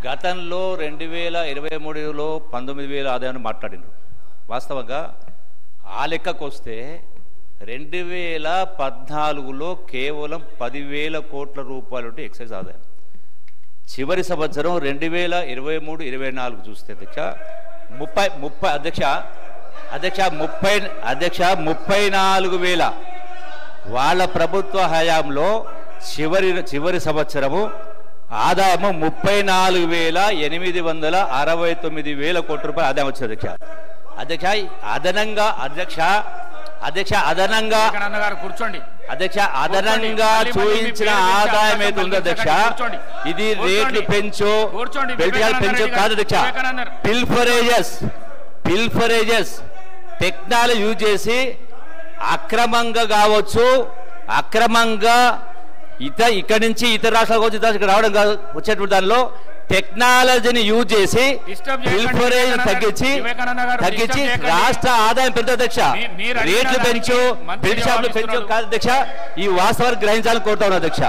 గతంలో 2023లో 19,000 ఆదాయాన్ని మాట్లాడినారు. వాస్తవంగా ఆ లెక్కకు వస్తే 2014లో కేవలం 10,000 కోట్ల రూపాయలు ఎక్సైజ్ ఆదాయం. చివరి సంవత్సరం 2023-24 చూస్తే అధ్యక్ష 34,000 వాళ్ళ ప్రభుత్వ హయాంలో చివరి సంవత్సరము ఆదాయము 34,869 కోట్ల రూపాయలు ఆదాయం వచ్చింది అదనంగా చూయించిన ఆదాయం అయితే ఉంది అధ్యక్ష. ఇది రేట్లు పెంచు కాదు అధ్యక్ష. పిల్ఫరేజెస్ టెక్నాలజీ యూజ్ చేసి అక్రమంగా కావచ్చు, అక్రమంగా ఇక్కడి నుంచి ఇతర రాష్ట్రాలకు వచ్చి రావడం కాదు, వచ్చేటువంటి దానిలో టెక్నాలజీని యూజ్ చేసి పిల్ఫరేజ్ తగ్గించి రాష్ట్ర ఆదాయం పెంచు అధ్యక్ష. రేట్లు పెంచు, బిల్ షాపులు పెంచు కాదు అధ్యక్ష. ఈ వాస్తవాన్ని గ్రహించాలని కోరుతా ఉన్నా అధ్యక్ష.